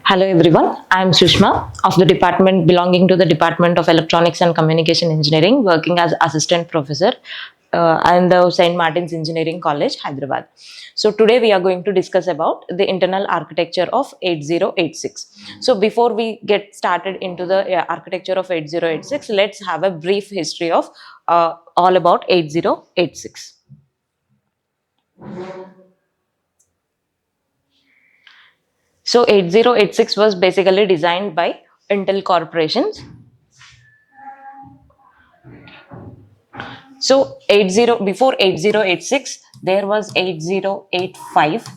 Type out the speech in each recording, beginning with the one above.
Hello everyone, I am Sushma of the department belonging to the Department of Electronics and Communication Engineering, working as assistant professor in the St. Martin's Engineering College, Hyderabad. So today we are going to discuss about the internal architecture of 8086. So before we get started into the architecture of 8086, let's have a brief history of all about 8086. So 8086 was basically designed by Intel corporations. So 80 before 8086 there was 8085.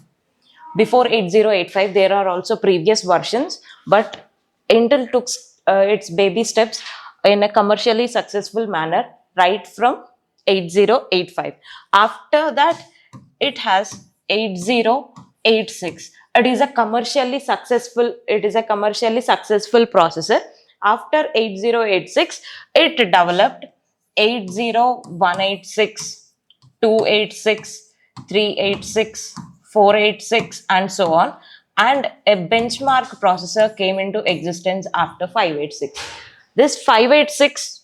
Before 8085 there are also previous versions, but Intel took its baby steps in a commercially successful manner right from 8085. After that it has 8086. It is a commercially successful processor. After 8086 it developed 80186, 286, 386, 486 and so on, and a benchmark processor came into existence after 586. This 586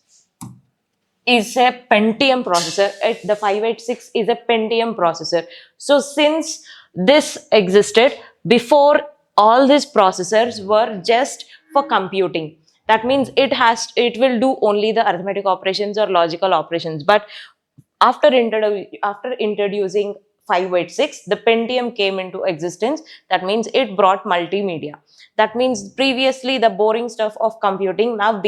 is a Pentium processor. The 586 is a Pentium processor. So since this existed before, all these processors were just for computing. That means it will do only the arithmetic operations or logical operations. But after introducing 586, the Pentium came into existence. That means it brought multimedia. That means previously the boring stuff of computing now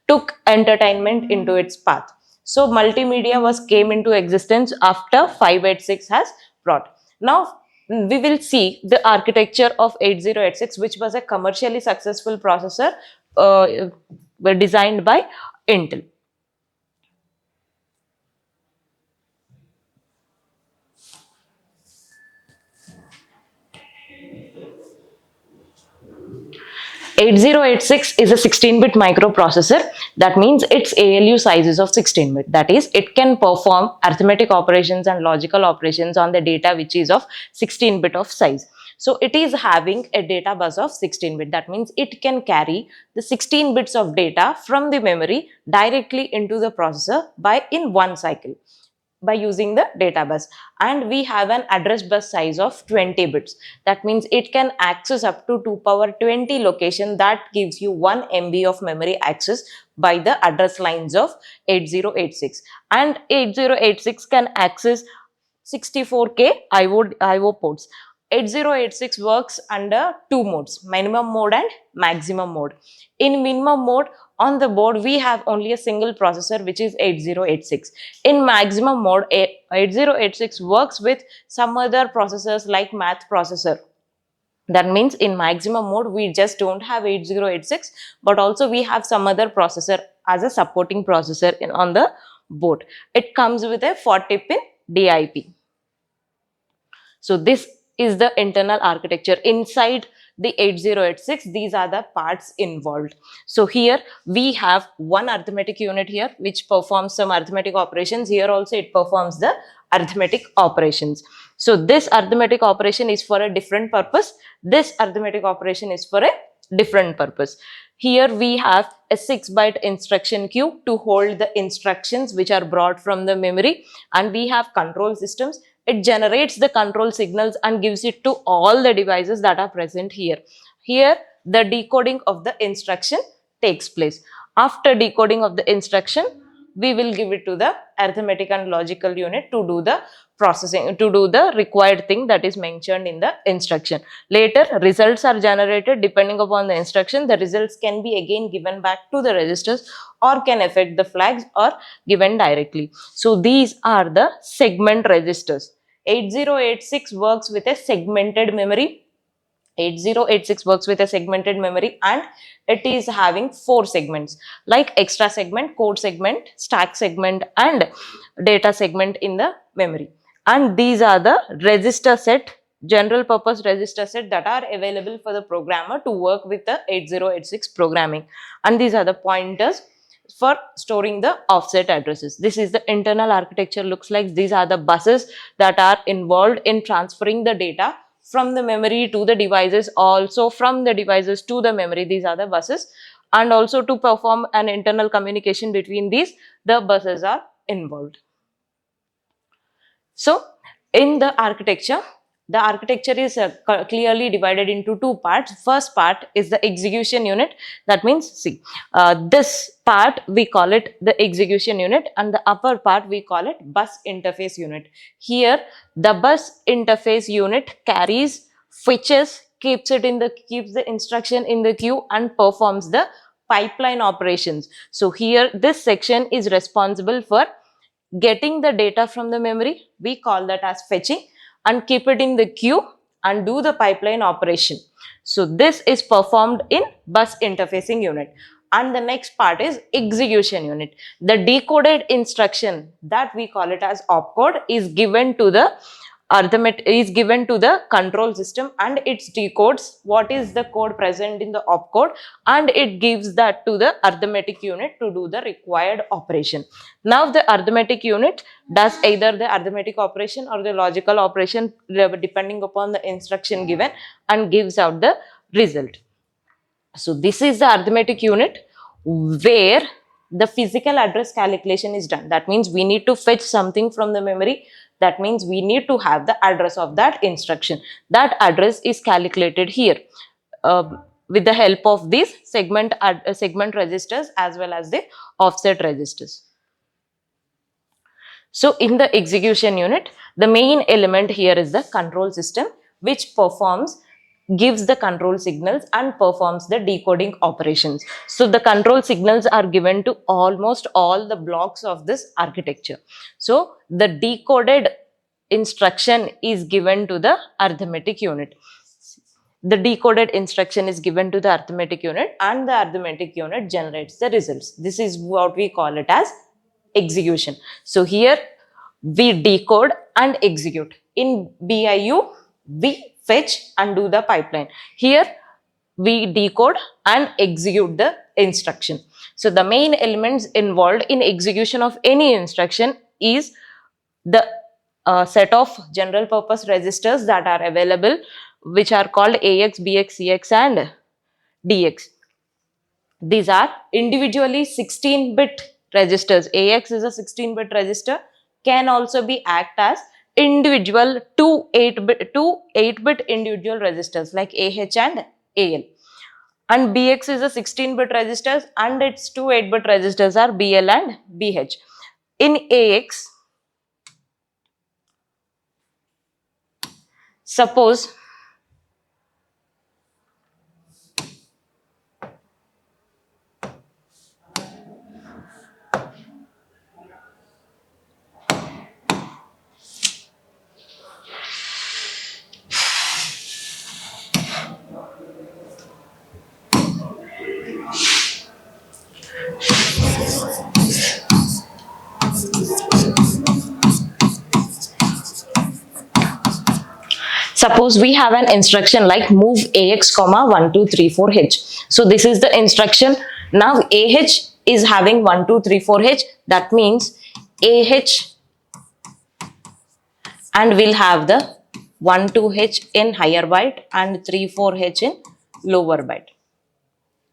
took entertainment into its path. So multimedia came into existence after 586 has brought. Now we will see the architecture of 8086, which was a commercially successful processor were designed by Intel. 8086 is a 16-bit microprocessor. That means its ALU size is of 16-bit. That is, it can perform arithmetic operations and logical operations on the data which is of 16-bit of size. So it is having a data bus of 16-bit. That means it can carry the 16 bits of data from the memory directly into the processor in one cycle by using the data bus. And we have an address bus size of 20 bits. That means it can access up to 2 power 20 location. That gives you 1 MB of memory access by the address lines of 8086. And 8086 can access 64K IO ports. 8086 works under two modes, minimum mode and maximum mode. In minimum mode, on the board we have only a single processor, which is 8086. In maximum mode, 8086 works with some other processors like math processor. That means in maximum mode we just don't have 8086, but also we have some other processor as a supporting processor on the board. It comes with a 40-pin DIP. So this is the internal architecture inside the 8086. These are the parts involved. So here we have one arithmetic unit here which performs some arithmetic operations. Here also it performs the arithmetic operations. So this arithmetic operation is for a different purpose. This arithmetic operation is for a different purpose. Here we have a 6-byte instruction queue to hold the instructions which are brought from the memory, and we have control systems. It generates the control signals and gives it to all the devices that are present here. Here the decoding of the instruction takes place. After decoding of the instruction, we will give it to the arithmetic and logical unit to do the processing, to do the required thing that is mentioned in the instruction. Later results are generated depending upon the instruction. The results can be again given back to the registers or can affect the flags or given directly. So these are the segment registers. 8086 works with a segmented memory. 8086 works with a segmented memory, and it is having 4 segments like extra segment, code segment, stack segment and data segment in the memory. And these are the register set, general purpose register set that are available for the programmer to work with the 8086 programming. And these are the pointers for storing the offset addresses. This is the internal architecture looks like. These are the buses that are involved in transferring the data from the memory to the devices, also from the devices to the memory. These are the buses. And also to perform an internal communication between these, the buses are involved. So in the architecture is clearly divided into two parts. First part is the execution unit. That means, see, this part we call it the execution unit, and the upper part we call it bus interface unit. Here the bus interface unit carries, fetches, keeps the instruction in the queue and performs the pipeline operations. So here this section is responsible for getting the data from the memory, we call that as fetching, and keep it in the queue and do the pipeline operation. So this is performed in bus interfacing unit. And the next part is execution unit. The decoded instruction, that we call it as opcode, is given to the control system, and it decodes what is the code present in the opcode, and it gives that to the arithmetic unit to do the required operation. Now the arithmetic unit does either the arithmetic operation or the logical operation depending upon the instruction given, and gives out the result. So this is the arithmetic unit where the physical address calculation is done. That means we need to fetch something from the memory. That means we need to have the address of that instruction. That address is calculated here with the help of these segment registers as well as the offset registers. So in the execution unit, the main element here is the control system, which gives the control signals and performs the decoding operations. So the control signals are given to almost all the blocks of this architecture. So the decoded instruction is given to the arithmetic unit. The decoded instruction is given to the arithmetic unit, and the arithmetic unit generates the results. This is what we call it as execution. So here we decode and execute. In BIU, we fetch and do the pipeline. Here we decode and execute the instruction. So the main elements involved in execution of any instruction is the set of general purpose registers that are available, which are called AX, BX, CX and DX. These are individually 16-bit registers. AX is a 16-bit register, can also be act as individual 2 8-bit individual registers like AH and AL. And BX is a 16-bit registers, and its 2 8-bit registers are BL and BH. In AX, suppose we have an instruction like move AX, 1234H. So this is the instruction. Now AH is having 1234H. That means AH and we'll have the 12H in higher byte and 34H in lower byte.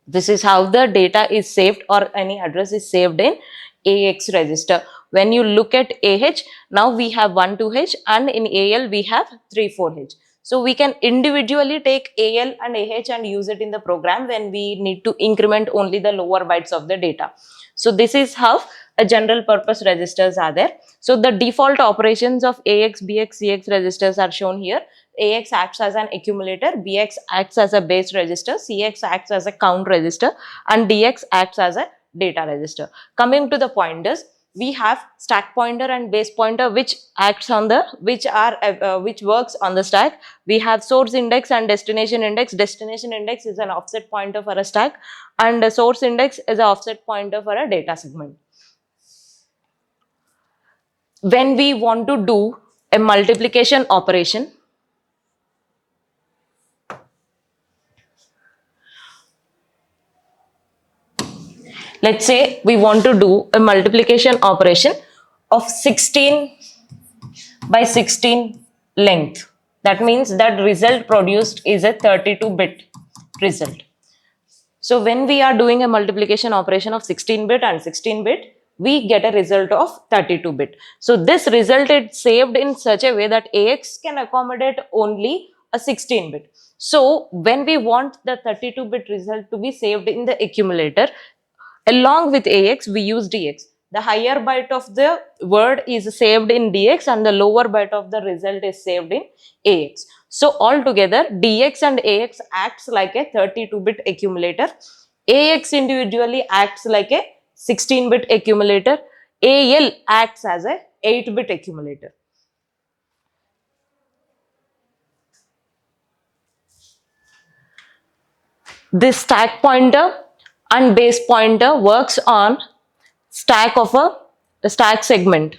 This is how the data is saved, or any address is saved in AX register. When you look at AH, now we have 12H, and in AL we have 34H. So we can individually take AL and AH and use it in the program when we need to increment only the lower bytes of the data. So this is how a general purpose registers are there. So the default operations of AX, BX, CX registers are shown here. AX acts as an accumulator, BX acts as a base register, CX acts as a count register, and DX acts as a data register. Coming to the pointers, we have stack pointer and base pointer, which acts on the which works on the stack. We have source index and destination index. Destination index is an offset pointer for a stack, and the source index is an offset pointer for a data segment. When we want to do a multiplication operation, let's say we want to do a multiplication operation of 16 by 16 length. That means that result produced is a 32-bit result. So when we are doing a multiplication operation of 16-bit and 16-bit, we get a result of 32-bit. So this result is saved in such a way that AX can accommodate only a 16-bit. So when we want the 32-bit result to be saved in the accumulator, along with AX, we use DX. The higher byte of the word is saved in DX and the lower byte of the result is saved in AX. So altogether, DX and AX acts like a 32-bit accumulator. AX individually acts like a 16-bit accumulator. AL acts as a 8-bit accumulator. This stack pointer and base pointer works on stack of a stack segment.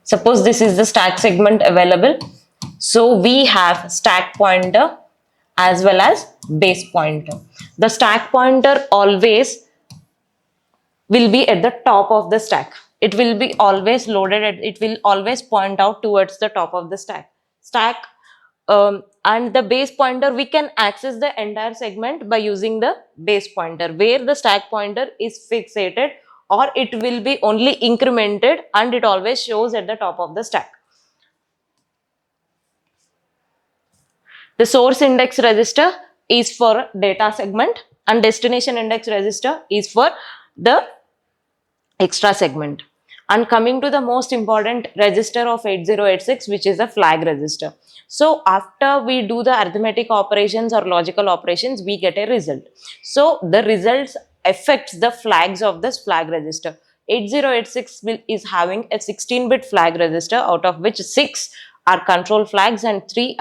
Suppose this is the stack segment available. So we have stack pointer as well as base pointer. The stack pointer always will be at the top of the stack. It will be always loaded, it will always point out towards the top of the stack. And the base pointer, we can access the entire segment by using the base pointer, where the stack pointer is fixated, or it will be only incremented and it always shows at the top of the stack. The source index register is for data segment and destination index register is for the extra segment. And coming to the most important register of 8086, which is a flag register. So after we do the arithmetic operations or logical operations, we get a result. So the results affects the flags of this flag register. 8086 is having a 16-bit flag register, out of which 6 are control flags and 6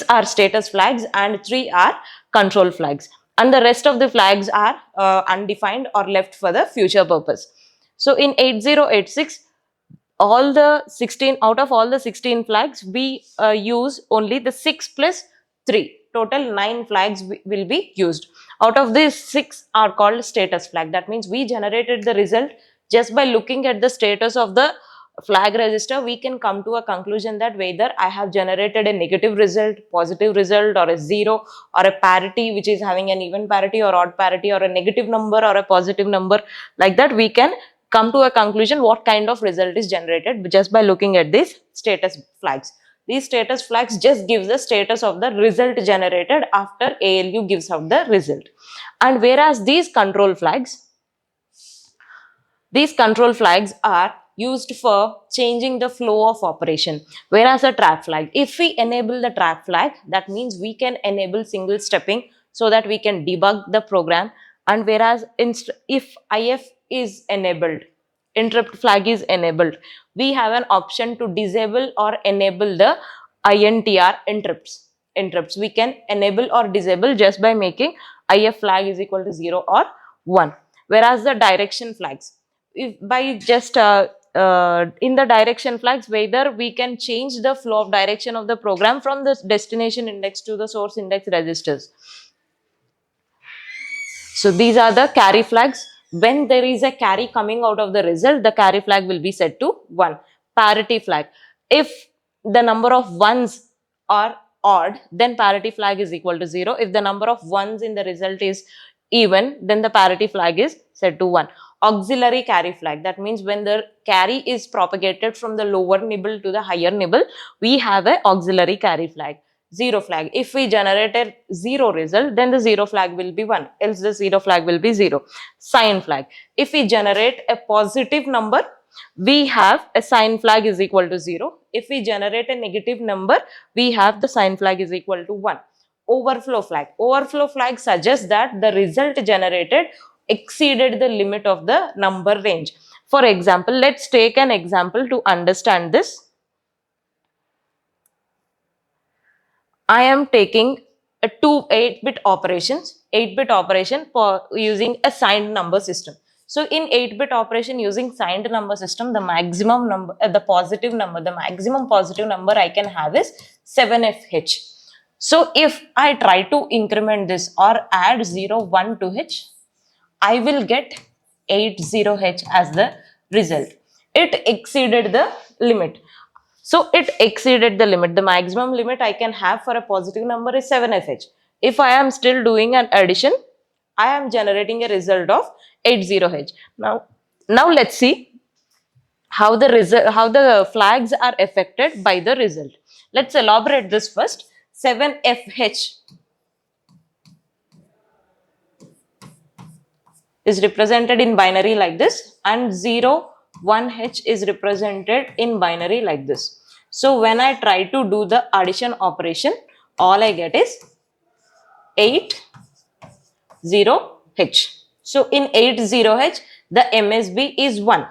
are status flags and 3 are control flags, and the rest of the flags are undefined or left for the future purpose. So in 8086, all the 16 out of all the 16 flags, we use only the 6 plus 3. Total 9 flags will be used. Out of these, 6 are called status flag. That means we generated the result just by looking at the status of the flag register. We can come to a conclusion that whether I have generated a negative result, positive result, or a 0, or a parity which is having an even parity or odd parity, or a negative number or a positive number. Like that, we can come to a conclusion what kind of result is generated just by looking at these status flags. These status flags just gives the status of the result generated after ALU gives out the result. And whereas these control flags are used for changing the flow of operation, whereas a trap flag, if we enable the trap flag, that means we can enable single stepping so that we can debug the program. And whereas if IF is enabled, interrupt flag is enabled, we have an option to disable or enable the INTR interrupts. We can enable or disable just by making IF flag is equal to 0 or 1. Whereas the direction flags, if by just in the direction flags, whether we can change the flow of direction of the program from the destination index to the source index registers. So these are the carry flags. When there is a carry coming out of the result, the carry flag will be set to 1. Parity flag, if the number of ones are odd, then parity flag is equal to 0. If the number of ones in the result is even, then the parity flag is set to 1. Auxiliary carry flag, that means when the carry is propagated from the lower nibble to the higher nibble, we have a auxiliary carry flag. 0 flag, if we generated 0 result, then the 0 flag will be 1, else the 0 flag will be 0. Sign flag, if we generate a positive number, we have a sign flag is equal to 0. If we generate a negative number, we have the sign flag is equal to 1. Overflow flag suggests that the result generated exceeded the limit of the number range. For example, let's take an example to understand this. I am taking a 8-bit operation for using a signed number system. So in 8-bit operation using signed number system, the maximum number, the maximum positive number I can have is 7fh. So if I try to increment this or add 0, 1 to h, I will get 80H as the result. It exceeded the limit. So it exceeded the limit. The maximum limit I can have for a positive number is 7FH. If I am still doing an addition, I am generating a result of 80H. Now let's see how the flags are affected by the result. Let's elaborate this first. 7FH is represented in binary like this, and 1H is represented in binary like this. So when I try to do the addition operation, all I get is 80H. So in 80H, the MSB is 1.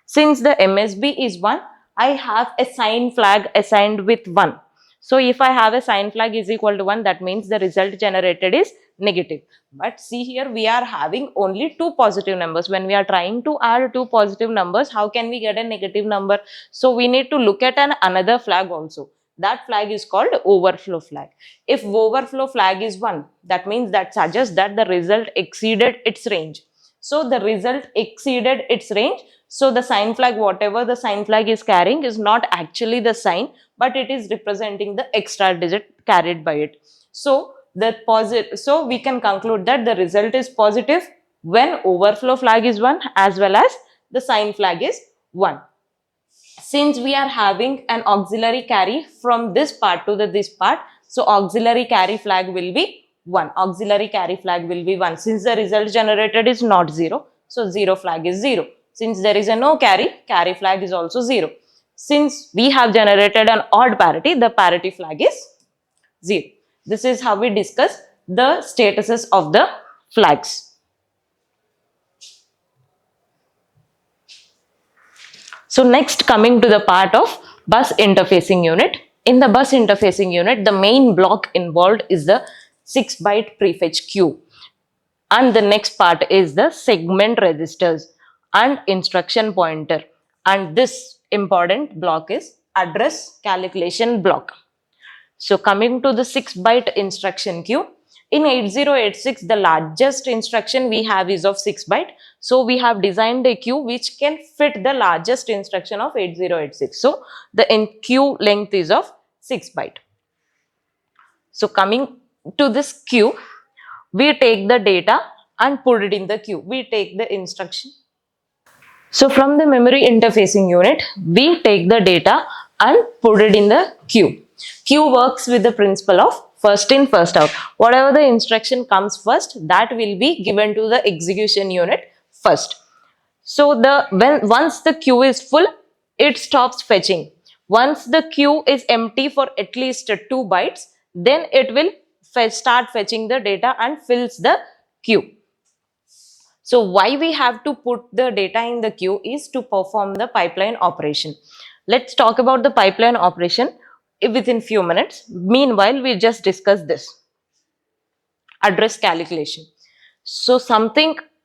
Since the MSB is 1, I have a sign flag assigned with 1. So if I have a sign flag is equal to 1, that means the result generated is negative. But see here, we are having only two positive numbers. When we are trying to add two positive numbers, how can we get a negative number? So we need to look at another flag also. That flag is called overflow flag. If overflow flag is 1, that means that suggests that the result exceeded its range. So the result exceeded its range. So the sign flag, whatever the sign flag is carrying, is not actually the sign, but it is representing the extra digit carried by it. So so we can conclude that the result is positive when overflow flag is 1 as well as the sign flag is 1. Since we are having an auxiliary carry from this part to this part, so auxiliary carry flag will be 1. Auxiliary carry flag will be 1. Since the result generated is not 0, so 0 flag is 0. Since there is a no carry, carry flag is also 0. Since we have generated an odd parity, the parity flag is 0. This is how we discuss the statuses of the flags. So next, coming to the part of bus interfacing unit. In the bus interfacing unit, the main block involved is the 6-byte prefetch queue. And the next part is the segment registers and instruction pointer. And this important block is address calculation block. So coming to the 6-byte instruction queue, in 8086, the largest instruction we have is of 6 byte. So we have designed a queue which can fit the largest instruction of 8086. So the queue length is of 6 byte. So coming to this queue, we take the data and put it in the queue. We take the instruction. So from the memory interfacing unit, we take the data and put it in the queue. Queue works with the principle of first in, first out. Whatever the instruction comes first, that will be given to the execution unit first. So once the queue is full, it stops fetching. Once the queue is empty for at least 2 bytes, then it will start fetching the data and fills the queue. So why we have to put the data in the queue is to perform the pipeline operation. Let's talk about the pipeline operation within few minutes. Meanwhile, we just discuss this. Address calculation. So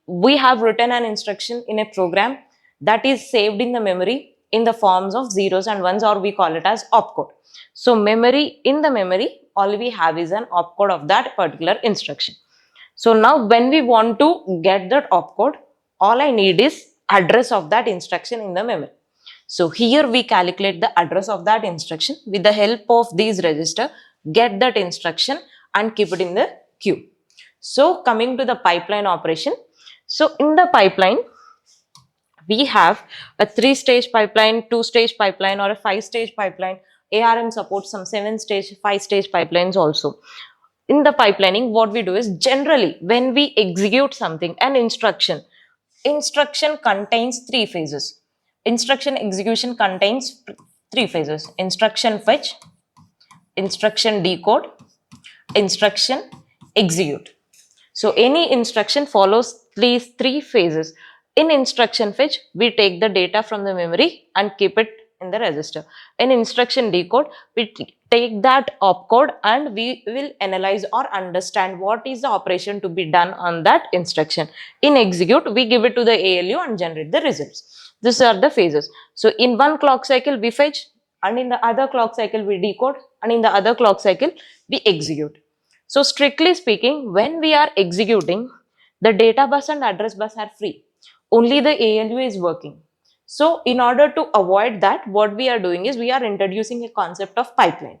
we have written an instruction in a program that is saved in the memory in the forms of zeros and ones, or we call it as opcode. So in the memory, all we have is an opcode of that particular instruction. So now when we want to get that opcode, all I need is address of that instruction in the memory. So here we calculate the address of that instruction with the help of these register, get that instruction and keep it in the queue. So coming to the pipeline operation. So in the pipeline, we have a 3-stage pipeline, 2-stage pipeline, or a 5-stage pipeline. ARM supports some 7-stage, 5-stage pipelines also. In the pipelining, what we do is generally when we execute something, an instruction contains 3 phases. Instruction execution contains 3 phases: instruction fetch, instruction decode, instruction execute. So any instruction follows these 3 phases. In instruction fetch, we take the data from the memory and keep it in the register. In instruction decode, we take that opcode and we will analyze or understand what is the operation to be done on that instruction. In execute, we give it to the ALU and generate the results. These are the phases. So in one clock cycle, we fetch, and in the other clock cycle, we decode, and in the other clock cycle, we execute. So strictly speaking, when we are executing, The data bus and address bus are free. Only the ALU is working. So in order to avoid that, what we are doing is we are introducing a concept of pipeline.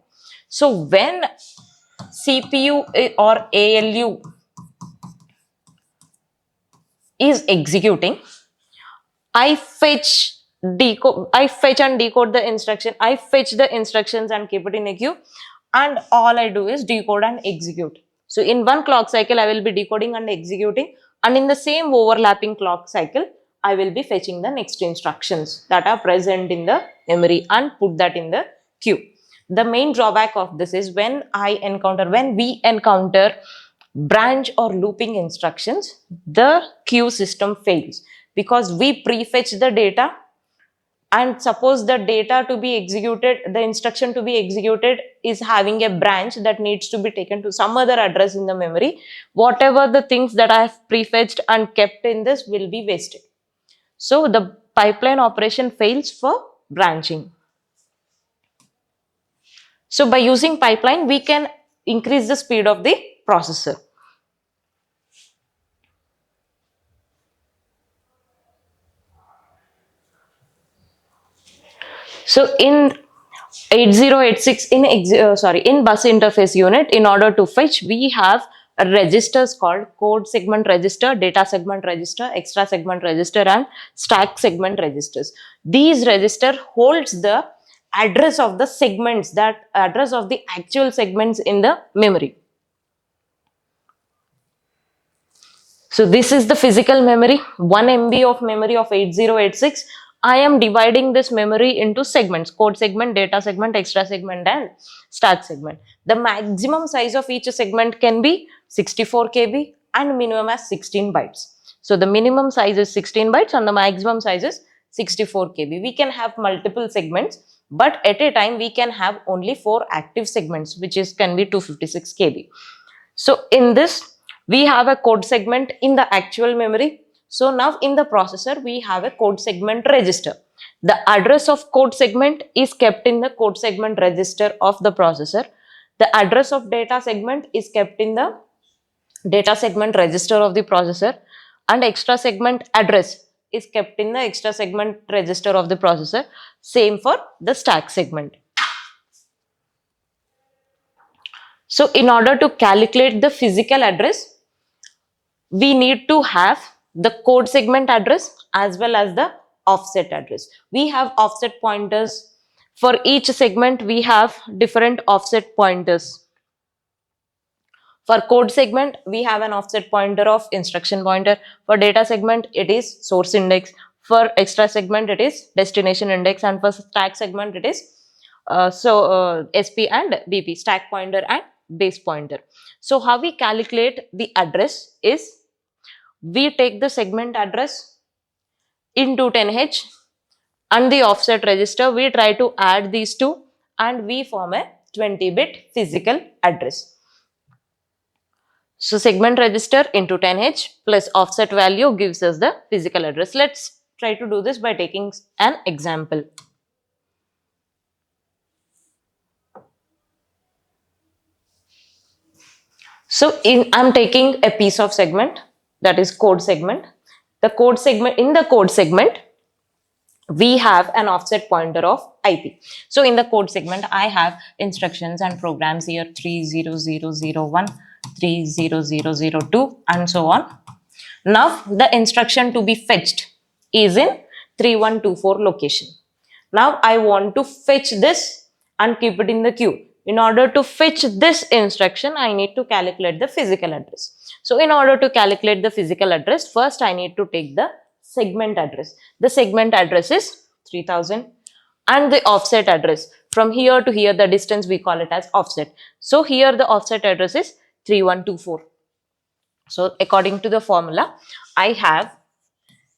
So when CPU or ALU is executing, I fetch and decode the instruction. I fetch the instructions and keep it in a queue, and all I do is decode and execute. So in one clock cycle, I will be decoding and executing, and in the same overlapping clock cycle, I will be fetching the next instructions that are present in the memory and put that in the queue. The main drawback of this is when we encounter branch or looping instructions, the queue system fails because we prefetch the data, and suppose the data to be executed, the instruction to be executed is having a branch that needs to be taken to some other address in the memory. Whatever the things that I have prefetched and kept in this will be wasted. So the pipeline operation fails for branching. So by using pipeline, we can increase the speed of the processor. So in 8086 in bus interface unit, in order to fetch, we have registers called code segment register, data segment register, extra segment register, and stack segment registers. These register holds the address of the segments, that address of the actual segments in the memory. So this is the physical memory, 1 MB of memory of 8086. I am dividing this memory into segments: code segment, data segment, extra segment, and stack segment. The maximum size of each segment can be 64 KB and minimum as 16 bytes. So the minimum size is 16 bytes and the maximum size is 64 KB. We can have multiple segments, but at a time we can have only 4 active segments, which can be 256 KB. So in this, we have a code segment in the actual memory. So now in the processor, we have a code segment register. The address of code segment is kept in the code segment register of the processor. The address of data segment is kept in the data segment register of the processor, and extra segment address is kept in the extra segment register of the processor. Same for the stack segment. So in order to calculate the physical address, we need to have the code segment address as well as the offset address. We have offset pointers. For each segment, we have different offset pointers. For code segment, we have an offset pointer of instruction pointer. For data segment, it is source index. For extra segment, it is destination index. And for stack segment, it is SP and BP, stack pointer and base pointer. So how we calculate the address is, we take the segment address into 10H and the offset register. We try to add these two and we form a 20-bit physical address. So segment register into 10H plus offset value gives us the physical address. Let's try to do this by taking an example. So I'm taking a piece of segment, that is code segment. In the code segment, we have an offset pointer of IP. So in the code segment, I have instructions and programs here 30001, 30002 and so on. Now the instruction to be fetched is in 3124 location. Now I want to fetch this and keep it in the queue. In order to fetch this instruction, I need to calculate the physical address. So in order to calculate the physical address, first I need to take the segment address. The segment address is 3000 and the offset address. From here to here, the distance we call it as offset. So here the offset address is 3124. So according to the formula, I have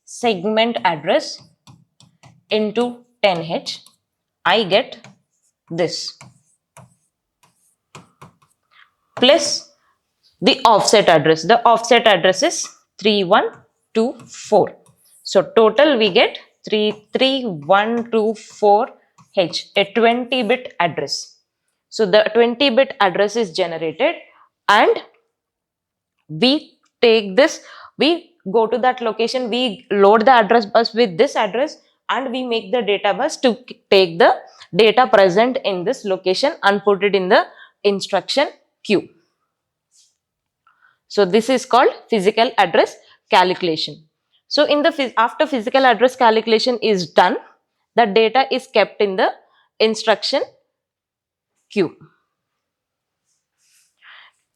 segment address into 10H. I get this plus the offset address. The offset address is 3124. So total we get 33124H, a 20-bit address. So the 20-bit address is generated and we take this We go to that location, we load the address bus with this address, and we make the data bus to take the data present in this location and put it in the instruction queue. So this is called physical address calculation. So in the after physical address calculation is done, the data is kept in the instruction queue.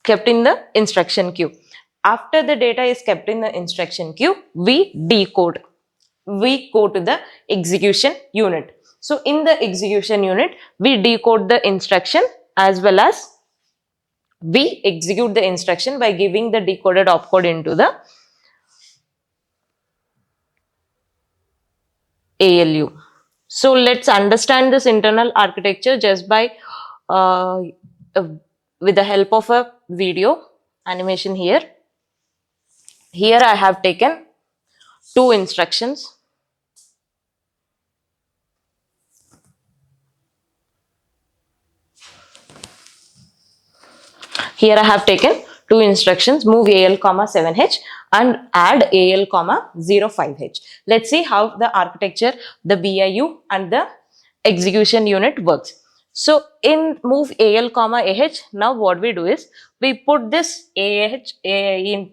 Kept in the instruction queue. After the data is kept in the instruction queue, we decode. We go to the execution unit. So in the execution unit, we decode the instruction as well as we execute the instruction by giving the decoded opcode into the ALU. So let's understand this internal architecture just by with the help of a video animation here. Here I have taken two instructions. Here I have taken two instructions, move AL comma 7H and add AL comma 05H. Let's see how the architecture, the BIU and the execution unit works. So in move AL comma AH, now what we do is we put this in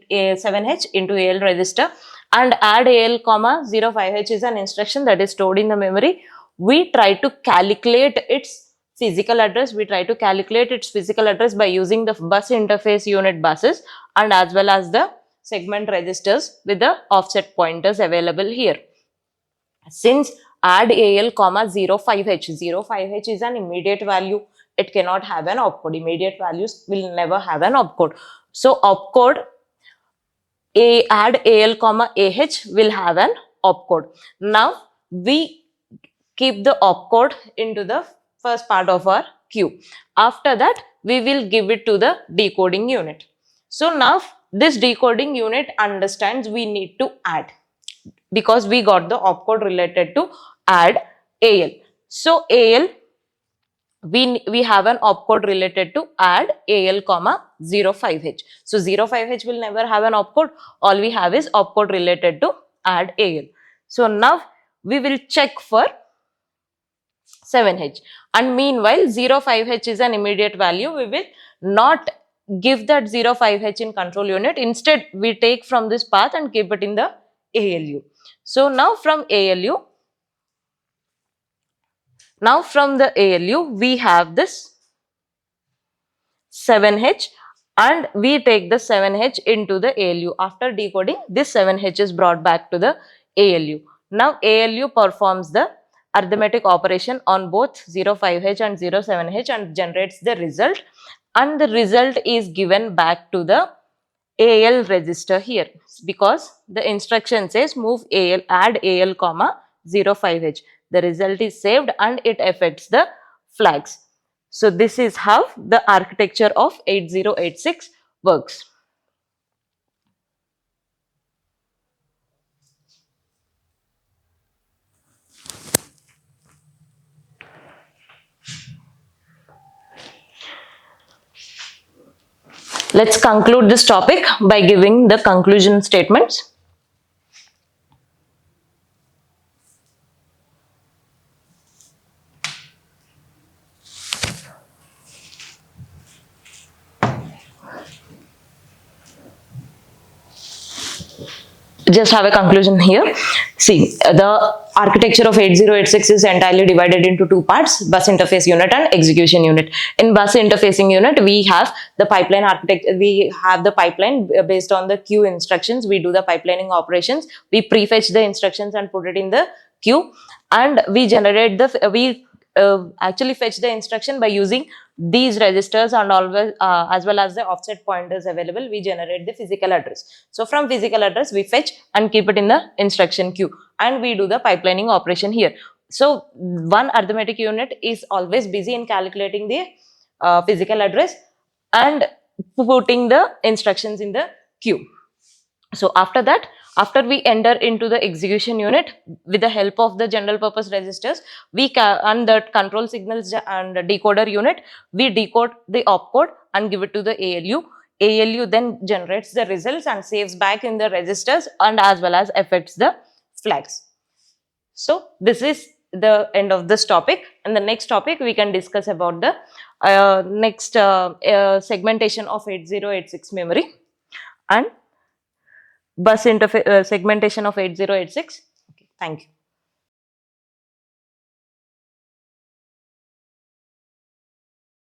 7H into AL register and add AL comma 05H is an instruction that is stored in the memory. We try to calculate its physical address. We try to calculate its physical address by using the bus interface unit buses and as well as the segment registers with the offset pointers available here. Since add AL comma 05H, 05H is an immediate value, it cannot have an opcode. Immediate values will never have an opcode. So opcode add AL comma AH will have an opcode. Now we keep the opcode into the first part of our queue. After that, we will give it to the decoding unit. So now this decoding unit understands we need to add because we got the opcode related to add AL. So AL, we have an opcode related to add AL comma 05H. So 05H will never have an opcode. All we have is opcode related to add AL. So now we will check for 7H, and meanwhile 05H is an immediate value. We will not give that 05H in control unit. Instead, we take from this path and keep it in the ALU. So now from ALU, we have this 7H and we take the 7H into the ALU. After decoding, this 7H is brought back to the ALU. Now ALU performs the arithmetic operation on both 05H and 07H and generates the result, and the result is given back to the AL register here because the instruction says move AL, add AL comma 05H. The result is saved and it affects the flags. So this is how the architecture of 8086 works. Let's conclude this topic by giving the conclusion statements. Just have a conclusion here. See, the architecture of 8086 is entirely divided into two parts, bus interface unit and execution unit. In bus interfacing unit, we have the pipeline architecture. We have the pipeline based on the queue instructions. We do the pipelining operations. We prefetch the instructions and put it in the queue, and we generate the actually fetch the instruction by using these registers and always as well as the offset pointers available. We generate the physical address. So from physical address we fetch and keep it in the instruction queue, and we do the pipelining operation here. So one arithmetic unit is always busy in calculating the physical address and putting the instructions in the queue. So after that, after we enter into the execution unit with the help of the general purpose registers, we and the control signals and the decoder unit, we decode the opcode and give it to the ALU. ALU then generates the results and saves back in the registers and as well as affects the flags. So this is the end of this topic. And the next topic we can discuss about the next segmentation of 8086 memory and bus interface segmentation of 8086. Okay, thank you.